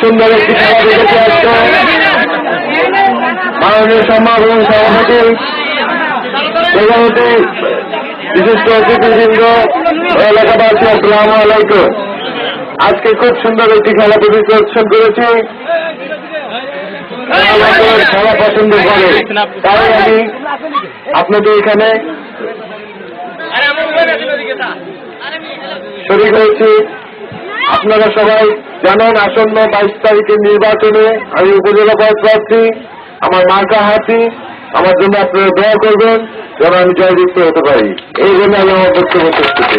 সুন্দর একটি খেলা দেখেছি আজকে। মাননীয় সম্মাননীয় সভাপতি, প্রধানমন্ত্রী, বিশিষ্ট অতিথিবৃন্দ, এলাকাবাসী, আসসালামু আলাইকুম। আজকে খুব সুন্দর একটি খেলা প্রদর্শন করেছি। খেলা পছন্দ করে, তাই আমি আপনাদের এখানে শরীক হয়েছি। আপনারা সবাই জানেন আসন্ন 22 তারিখের নির্বাচনে আমি উপজেলা প্রার্থী। আমার মার্কা হাতি, আমার জন্য আপনারা দোয়া করবেন যেন আমি জয়যুক্ত হতে পারি। এই জন্য আমি আমার বক্তব্য শেষ করছি।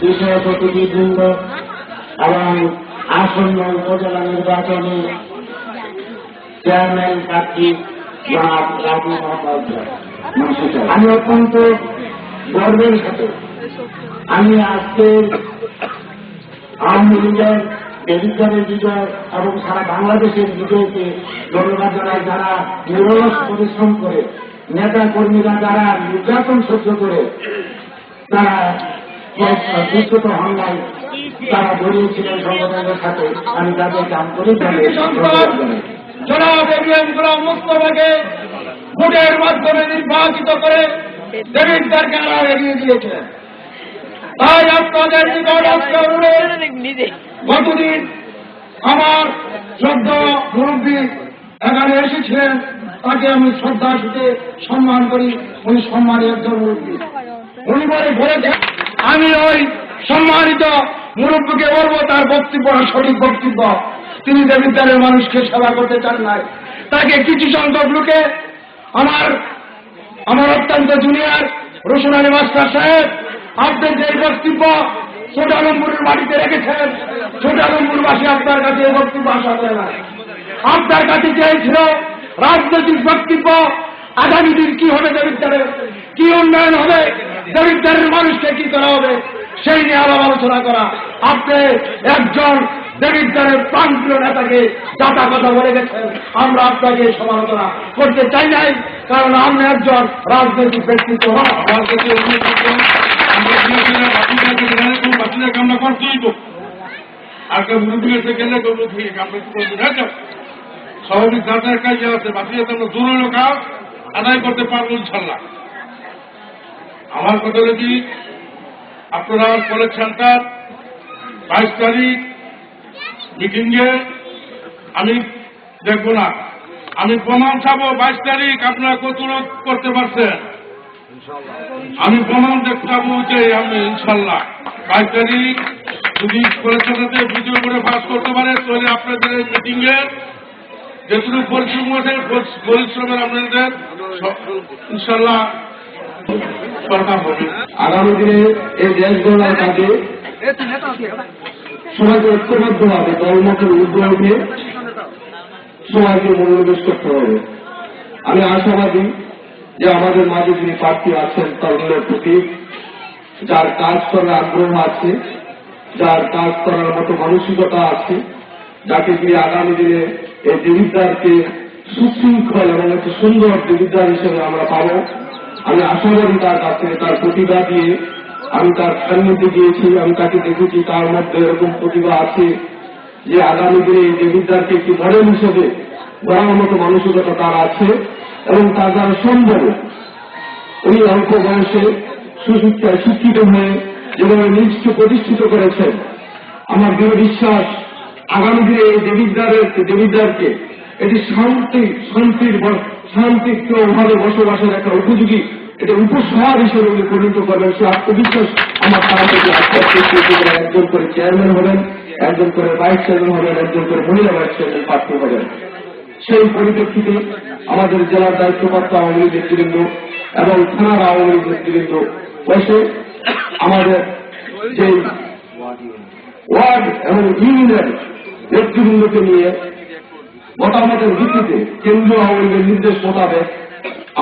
বিষয়বৃন্দ এবং আসন্ন উপজেলা নির্বাচনে চেয়ারম্যান প্রার্থী আমি অত্যন্ত গর্বের সাথে আমি আজকে আওয়ামী লীগের বেদিকারের বিজয় এবং সারা বাংলাদেশের বিজয়কে ধন্যবাদ জানাই। যারা নিরলস পরিশ্রম করে, নেতা কর্মীরা যারা নির্যাতন সহ্য করে, তারা বিস্তৃত হামলায় তারা জড়িয়েছিলেন সংগঠনের সাথে, আমি তাদেরকে আন্তরিক জনাব এবিএম গোলাম মোস্তফাকে ভোটের মাধ্যমে নির্বাচিত করে দেবিদ্দারকে আরো এগিয়ে দিয়েছিলেন। তাই আপনাদের নিকট আজকে অনুরোধ, গতদিন আমার শ্রদ্ধা মুরব্বী এখানে এসেছিলেন, তাকে আমি শ্রদ্ধার সাথে সম্মান করি। উনি সম্মানীয় একজন মুরব্বী, উনি বলেছেন আমি ওই সম্মানিত মুরব্বীকে বলবো তার বক্তব্য সঠিক বক্তব্য। তিনি দেবিদ্বারের মানুষকে সেবা করতে চান নাই। তাকে কিছু সংখ্যক লোকে আমার অত্যন্ত জুনিয়র রসুন আলী মাস্টার সাহেব, আপনার যে বক্তব্য ছোট আলমপুরের মাটিতে রেখেছেন, ছোট আলমপুরবাসী আপনার কাছে এই বক্তব্য আশা করে না। আপনার কাছে চেয়েছিল রাজনৈতিক বক্তব্য, আগামী দিন কি হবে, দেবিদ্বারের কি উন্নয়ন হবে, দেবিদ্বারের মানুষকে কি করা হবে, সেই নিয়ে আলাপ আলোচনা করা। আপনি একজন দেবিদ্বারের প্রান্তীয় নেতাকে যাতা কথা বলে গেছেন, আমরা আপনাকে সমালোচনা করতে চাই নাই, কারণ আপনি একজন রাজনৈতিক ব্যক্তিত্ব। আমরা করতেই তো আজকে মুরব্বী এসে গেলে স্বাভাবিক যাদের কাজে আছে, বাকিরা তো আমরা জোরালো কাজ আদায় করতে পারবো ইনশাল্লাহ। আমার কথা হল কি, আপনারা কলেজ সেন্টার 22 তারিখ মিটিংয়ে আমি দেখবো না। আমি প্রমাণ চাবো 22 তারিখ আপনারা কত করতে পারছেন। আমি প্রমাণ দেখাবো যে আমি ইনশাল্লাহ 22 তারিখ যদি পরীক্ষাটাতে ভিডিও করে পাস করতে পারে তাহলে আপনাদের এই মিটিং এর যেটুকু পরিশ্রম আছে পরিশ্রমের আপনাদের ইনশাল্লাহ সরকার হবে। আগামী দিনে এই দেশ গড়ার কাজে সবাইকে ঐক্যবদ্ধভাবে দলমতের ঊর্ধ্বে উঠে সবাইকে মনোনিবেশ করতে হবে। আমি আশাবাদী যে আমাদের মাঝে যিনি প্রার্থী আছেন তরুণের প্রতি যার কাজ করার আগ্রহ আছে, যার কাজ করার মতো মানসিকতা আছে, যাকে দিয়ে আগামী দিনে এই দেবিদ্বারকে সুশৃঙ্খল এবং একটি সুন্দর দেবিদ্বার হিসেবে আমরা পাবো। আমি আশাবাদী তার কাছে তার প্রতিভা দিয়ে আমি তার সান্নিধ্যে গিয়েছি, আমি তাকে দেখেছি তার মধ্যে এরকম প্রতিভা আছে যে আগামী দিনে এই দেবিদ্বারকে একটি মডেল হিসেবে গড়ার মতো মানসিকতা তার আছে এবং তার দ্বারা সম্ভব উনি অল্প বয়সে সুশিক্ষায় শিক্ষিত হয়ে যেভাবে নিজকে প্রতিষ্ঠিত করেছেন, আমার দৃঢ় বিশ্বাস আগামী দিনে এই দেবিদ্বারকে এটি শান্তিপ্রিয়ভাবে বসবাসের একটা উপযোগী এটা উপশহর হিসেবে উনি পরিণত করবেন। সে আত্মবিশ্বাস আমার তারা থেকে একজন করে চেয়ারম্যান হবেন, একজন করে ভাইস চেয়ারম্যান হবেন, একজন করে মহিলা ভাইস চেয়ারম্যান প্রার্থী হবেন। সেই পরিপ্রেক্ষিতে আমাদের জেলার দায়িত্বপ্রাপ্ত আওয়ামী লীগ নেতৃবৃন্দ এবং থানার আওয়ামী লীগ নেতৃবৃন্দ বসে আমাদের যে ওয়ার্ড এবং ইউনিয়নের নেতৃবৃন্দকে নিয়ে মতামতের ভিত্তিতে কেন্দ্রীয় আওয়ামী লীগের নির্দেশ মোতাবেক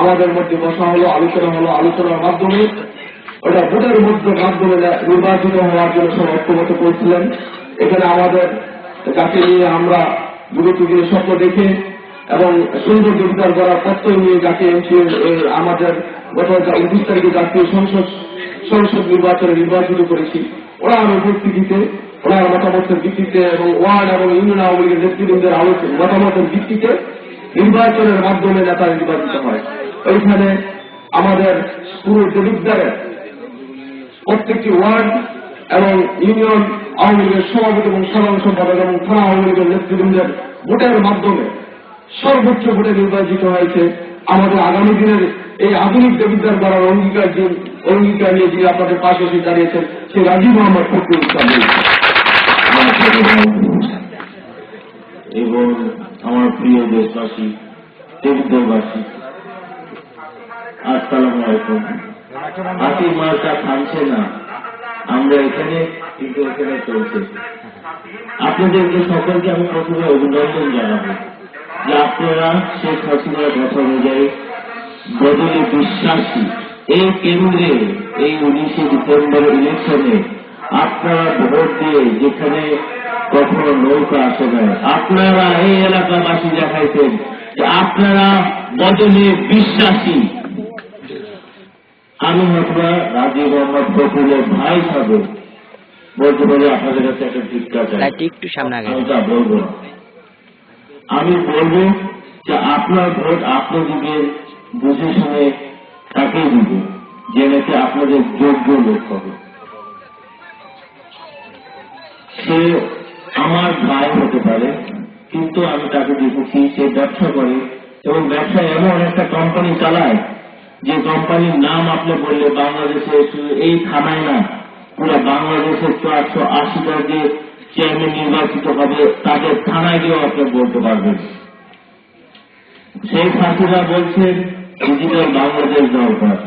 আমাদের মধ্যে বসা হলো, আলোচনা হলো। আলোচনার মাধ্যমে ওটা ভোটের মাধ্যমে নির্বাচিত হওয়ার জন্য সব ঐক্যমত করেছিলেন। এখানে আমাদের যাকে নিয়ে আমরা বিগত দিনে স্বপ্ন দেখে এবং সুন্দর দেবিদ্বার করার প্রত্যয় নিয়ে যাকে আমাদের গত 29 তারিখে জাতীয় সংসদ নির্বাচনে নির্বাচিত করেছি, ওরা উপস্থিতিতে ওনার মতামতের ভিত্তিতে এবং ওয়ার্ড এবং ইউনিয়ন আওয়ামী লীগের নেতৃবৃন্দের মতামতের ভিত্তিতে নির্বাচনের মাধ্যমে নেতা নির্বাচিত হয়। ওইখানে আমাদের পুরো দেবিদ্বারের প্রত্যেকটি ওয়ার্ড এবং ইউনিয়ন আওয়ামী লীগের সভাপতি এবং সাধারণ সম্পাদক এবং থানা আওয়ামী লীগের নেতৃবৃন্দের ভোটের মাধ্যমে সর্বোচ্চ ভোটে নির্বাচিত হয়েছে। আমাদের আগামী দিনের এই আধুনিক দেবিদ্বার করার অঙ্গীকার নিয়ে যিনি আপনাদের পাশে এসে দাঁড়িয়েছেন সেই রাজীব মোহাম্মদ ফখরুল ইসলাম এবং আমার প্রিয় দেশবাসী, দেবিদ্বারবাসী, আসসালামু আলাইকুম। হাতির মার্কা থামছে না, আমরা এখানে কিন্তু এখানে চলছে। আপনাদেরকে সকলকে আমি প্রথমে অভিনন্দন জানাবো যে আপনারা শেখ হাসিনার কথা অনুযায়ী বদলে বিশ্বাসী। এই কেন্দ্রে এই 19শে ডিসেম্বর ইলেকশনে আপনারা ভোট দিয়ে যেখানে কখনো নৌকা আসে নাই, আপনারা এই এলাকাবাসী দেখাইছেন যে আপনারা বদলে বিশ্বাসী। আমি হয়তো রাজীব মোহাম্মদ ফখরুলের ভাই সাহেব বলতে পারি আপনাদের কাছে একটা ধিক্কার চাই, একটু সামনে আমি তা বলবো না। আমি বলবো যে আপনার ভোট আপনাদের বুঝে শুনে তাকেই দিব যে নাকি আপনাদের যোগ্য লোক হবে। সে আমার ভাই হতে পারে, কিন্তু আমি তাকে দেখেছি সে ব্যবসা করে এবং ব্যবসায় এমন একটা কোম্পানি চালায় যে কোম্পানির নাম আপনি বললে বাংলাদেশে এই থানায় না পুরো বাংলাদেশের 480টা যে চেয়ারম্যান নির্বাচিত হবে তাদের থানায় গিয়েও আপনি বলতে পারবেন। শেখ হাসিনা বলছেন ডিজিটাল বাংলাদেশ দরকার।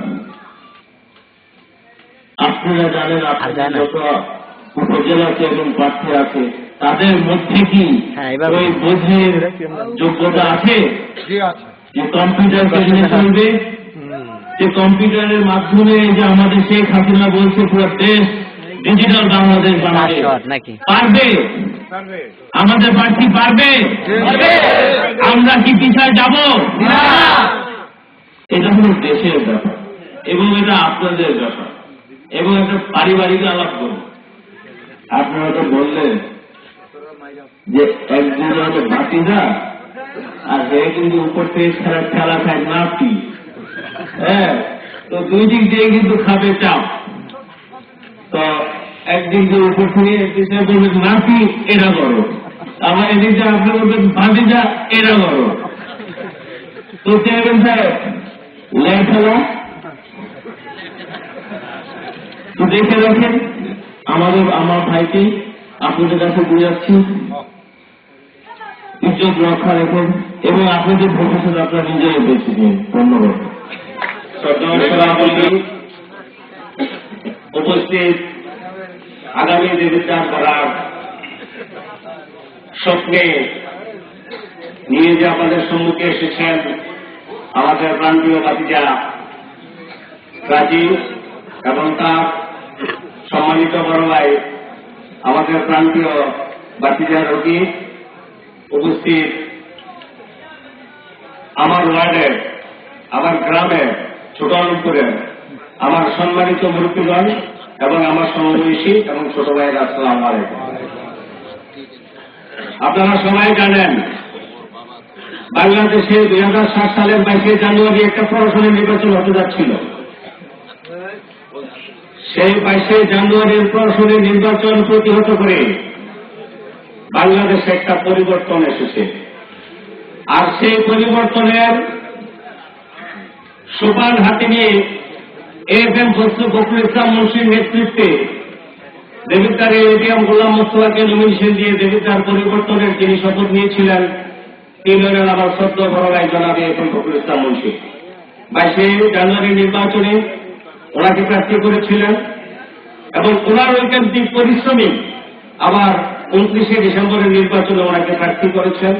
আপনারা জানেন আপনাদের যত উপজেলা চেয়ারম্যান প্রার্থী আছে তাদের মধ্যে কি ওই বোঝের যোগ্যতা আছে যে কম্পিউটার কেন্দ্রে চলবে, যে কম্পিউটারের মাধ্যমে যে আমাদের শেখ হাসিনা বলছে পুরো দেশ ডিজিটাল বাংলাদেশ বানাবে, পারবে? আমাদের প্রার্থী পারবে? আমরা কি পিছায় যাব? এটা হলো দেশের ব্যাপার এবং এটা আপনাদের ব্যাপার এবং একটা পারিবারিক আলাপ করুন। আপনারা তো বললেন যে একজন হলো ভাতিজা আর হে কিন্তু উপর থেকে খেলা খায় নাতি। হ্যাঁ, তো দুই দিক দিয়ে কিন্তু খাবে চাপ। তো একদিক দিয়ে উপর থেকে বলবে নাতি এটা করো, আমার এদিকে আপনি বলবেন ভাতিজা এরা করো। তো চেয়ারম্যান সাহেব লেট হলো তো দেখে রাখেন আমার ভাইকে আপনাদের কাছে দিয়ে যাচ্ছি, ইজ্জত রক্ষা রাখেন এবং আপনাদের ভবিষ্যৎ আপনারা নিজেই বেছে দিন। ধন্যবাদ। উপস্থিত আগামী দেবীদার করার স্বপ্নে নিয়ে যে আমাদের সম্মুখে এসেছেন আমাদের প্রান্তীয় ভাতিজা রাজীব এবং তার সম্মানিত বড় ভাই আমাদের প্রান্তীয় ভাতিজা রবি, উপস্থিত আমার ওয়ার্ডের, আমার গ্রামের, ছোট আলমপুরের আমার সম্মানিত মুরব্বীগণ এবং আমার সমবয়সী এবং ছোট ভাইয়ের আসসালামু আলাইকুম। আপনারা সবাই জানেন বাংলাদেশে 2007 সালের 22 জানুয়ারি একটা প্রশাসনিক নির্বাচন হতে যাচ্ছিল। সেই 22 জানুয়ারির প্রশাসনিক নির্বাচন প্রতিহত করে বাংলাদেশে একটা পরিবর্তন এসেছে। আর সেই পরিবর্তনের সোপান হাতে নিয়ে এএফএম ফখরুল ইসলাম মুন্সির নেতৃত্বে দেবিদ্বারের এটিএম গোলাম মোস্তফাকে নমিনেশন দিয়ে দেবিদ্বার পরিবর্তনের যিনি শপথ নিয়েছিলেন তিনি হলেন আমার সদ্য বড় ভাই জনাব এএফএম ফখরুল ইসলাম মুন্সি। 22 জানুয়ারি নির্বাচনে ওনাকে প্রার্থী করেছিলেন এবং ওনার ঐকান্তিক পরিশ্রমী আবার 29 ডিসেম্বরের নির্বাচনে ওনাকে প্রার্থী করেছেন।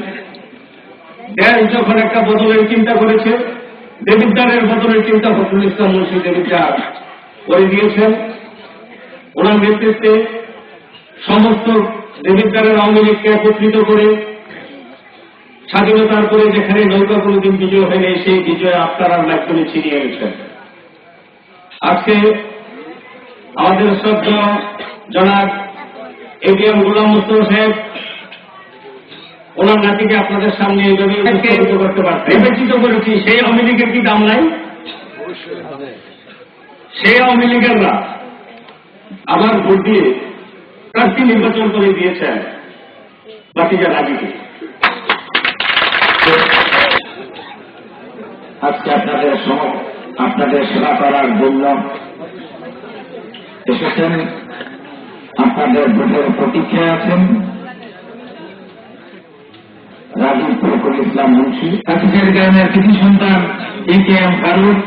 দেশ যখন একটা বদলের চিন্তা করেছে, দেবিদ্বারের বদলের চিন্তা ফখরুল ইসলাম মুন্সি দেবিদ্বার করে দিয়েছেন। ওনার নেতৃত্বে সমস্ত দেবিদ্বারের আওয়ামী লীগকে একত্রিত করে স্বাধীনতার পরে যেখানে নৌকা কোনদিন বিজয় হয়নি সেই বিজয় আপনার মাধ্যমে ছিনিয়ে এনেছেন। আজকে আমাদের শ্রদ্ধেয় জনাব এটিএম গোলাম মোস্তফা সাহেব ওনার নাতিকে আপনাদের সামনে এইভাবে উপস্থাপিত করতে পারতেন। বিবেচিত করেছি সেই আওয়ামী লীগের কি দাম নাই? সেই আওয়ামী লীগেররা আবার ভোট দিয়ে প্রার্থী নির্বাচন করে দিয়েছেন ভাতিজা রাজীকে। আজকে আপনাদের সেবা করার জন্য এসেছেন, আপনাদের ভোটের প্রতীক্ষায় আছেন রাজীব ফখরুল ইসলাম মুন্সি। কাঠিগের গ্রামের কৃষি সন্তান এটিএম ফারুক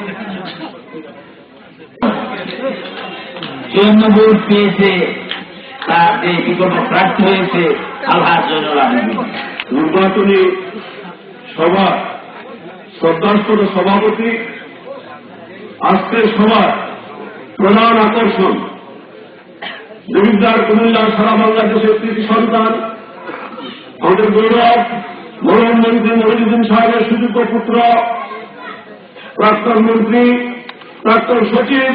54 ভোট পেয়েছে, তার যে বিকল্প প্রার্থী হয়েছে আলহাজ জয়নুল আবেদিন। নির্বাচনী সভা শ্রদ্ধাস্পদ সভাপতি, আজকের সভার প্রধান আকর্ষণ দেবিদ্বার কুমিল্লার সারা বাংলাদেশের কৃষি সন্তান আমাদের গৌরব মরণ মন্ত্রী মহিউদ্দিন সাহেবের সুযোগ্য পুত্র, প্রাক্তন মন্ত্রী, প্রাক্তন সচিব,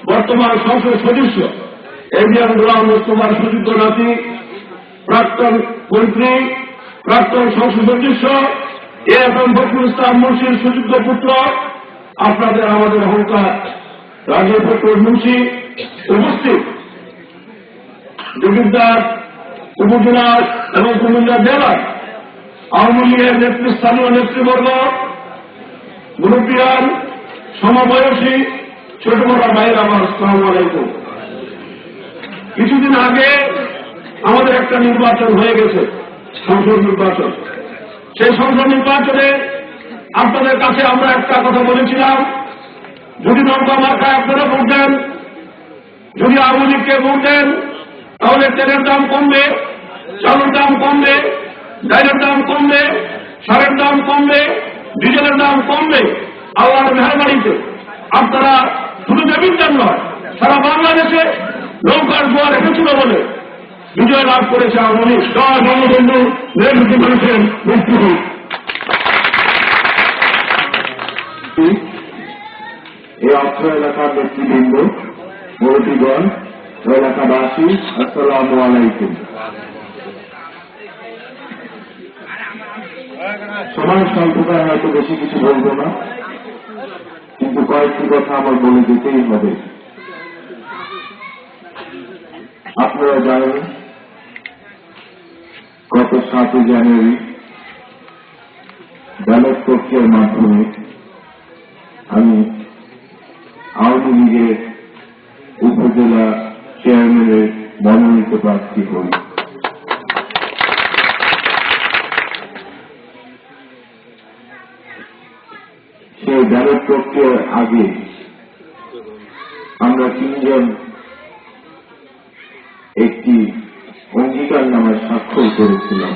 বর্তমান সংসদ সদস্য এটিএম গোলাম মোস্তফার সুযোগ্য নাতি, প্রাক্তন মন্ত্রী, প্রাক্তন সংসদ সদস্য এএফএম ফখরুল ইসলাম মুন্সির সুযোগ্য পুত্র, আপনাদের আমাদের অহংকার রাজীব ফখরুল মুন্সি উপস্থিত দেবিদ্বার উপজেলার এবং কুমিল্লা জেলার আওয়ামী লীগের নেতৃস্থানীয় নেতৃবর্গ, মুরব্বিয়ান, সমবয়সী, ছোট বড় ভাইয়েরা আমার আসসালামু আলাইকুম। কিছুদিন আগে আমাদের একটা নির্বাচন হয়ে গেছে, সংসদ নির্বাচন। সেই সংসদ নির্বাচনে আপনাদের কাছে আমরা একটা কথা বলেছিলাম, যদি নৌকা মার্কায় আপনারা ভোট দেন, যদি আওয়ামী লীগকে ভোট দেন তাহলে তেলের দাম কমবে, চালের দাম কমবে, ডালের দাম কমবে, সারের দাম কমবে, ডিজেলের দাম কমবে। আল্লাহর মেহরবানিতে আপনারা শুধু দেবিদ্বার নয় সারা বাংলাদেশে নৌকার জোয়ার এসেছিল বলে বিজয় লাভ করেছে আওয়ামী লীগ। জয় বঙ্গবন্ধু নেতৃত্বে মানুষের মৃত্যু হোক। এই অত্র এলাকার নেতৃবৃন্দ, মুরব্বীগণ, এলাকাবাসী, আসসালামু আলাইকুম। সময় স্বল্পতায় হয়তো বেশি কিছু বলবো না, কিন্তু কয়েকটি কথা আমার বলে দিতেই হবে। আপনারা জানেন গত 7 জানুয়ারি ব্যালট প্রক্রিয়ার মাধ্যমে আমি আওয়ামী লীগের উপজেলা চেয়ারম্যানের মনোনীত প্রার্থী হই। সেই ব্যালট প্রক্রিয়ার আগে আমরা 3 জন একটি অঙ্গীকারনামায় স্বাক্ষর করেছিলাম।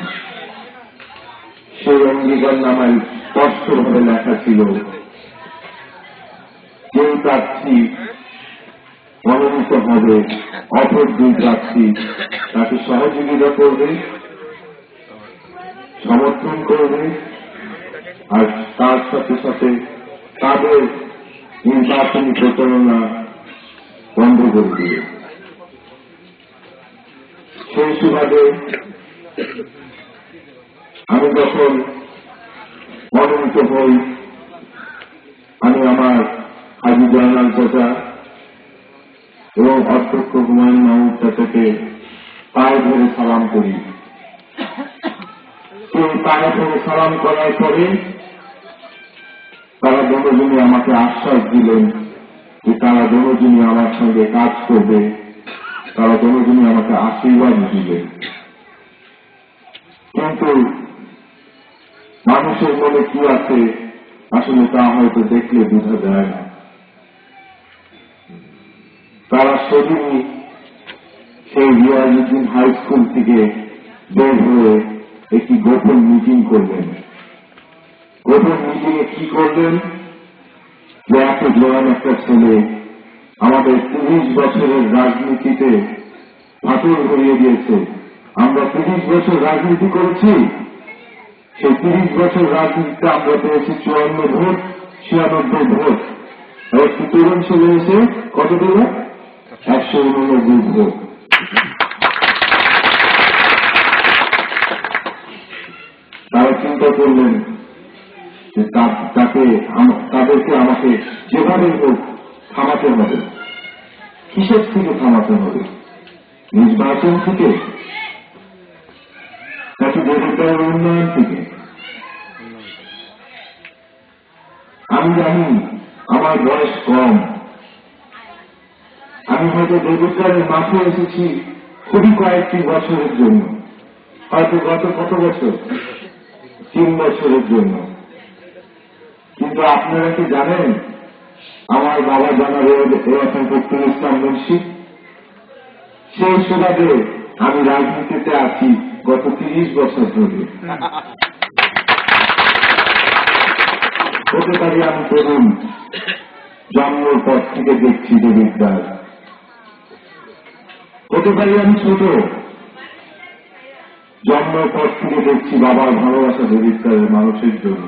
সেই অঙ্গীকারনামায় স্পষ্টভাবে লেখা ছিল, যে প্রার্থী মনোনীত হবে অপর 2 প্রার্থী তাকে সহযোগিতা করবে, সমর্থন করবে, আর তার সাথে সাথে তাদের নির্বাচনী প্রচারণা বন্ধ করে দিবে। সেই সুবাদে আমি যখন মনোনীত হই, আমি আমার হাজী জয়নাল চাচা এবং অধ্যক্ষ হুমায়ুন মাহমুদ চাচাকে পায়ে ধরে সালাম করি। সেই পায়ে ধরে সালাম করার পরে তারা দুজনে আমাকে আশ্বাস দিলেন যে তারা দুজনে আমার সঙ্গে কাজ করবে, তারা দুজনে আমাকে আশীর্বাদ দিলেন। কিন্তু মানুষের মনে কি আছে আসলে তা হয়তো দেখলে বোঝা যায় না। তারা সেদিনই সেই রিয়াজউদ্দিন হাই স্কুল থেকে বের হয়ে একটি গোপন মিটিং করলেন। গোপন মিটিংয়ে কি করলেন, যে এত জোয়ান একটা ছেলে আমাদের 30 বছরের রাজনীতিতে ফাটল ধরিয়ে দিয়েছে। আমরা 30 বছর রাজনীতি করেছি, সেই 30 বছর রাজনীতিতে আমরা পেয়েছি 54 ভোট, 96 ভোট। একটি তরুণ ছেলে এসে কত দিল? 189 ভোট। তারা চিন্তা করলেন যে তাদেরকে আমাকে যেভাবে হোক থামাতে হবে। কিসের থেকে থামাতে হবে? নির্বাচন থেকে নাকি দেশের উন্নয়ন থেকে? আমি জানি আমার বয়স কম, আমি হয়তো দেবতারের মাঠে এসেছি খুবই কয়েকটি বছরের জন্য, হয়তো গত কত বছর, 3 বছরের জন্য। কিন্তু আপনারা কি জানেন আমার বাবা জানার এরকম ফখরুল ইসলাম মুন্সি, সেই সুবাদে আমি রাজনীতিতে আছি গত 30 বছর ধরে। হতে পারি আমি তরুণ, জন্মের পর থেকে দেখছি দেবিদ্বার। হতে পারি আমি ছোট, জন্মের পর থেকে দেখছি বাবার ভালোবাসা দেবিদ্বারের মানুষের জন্য।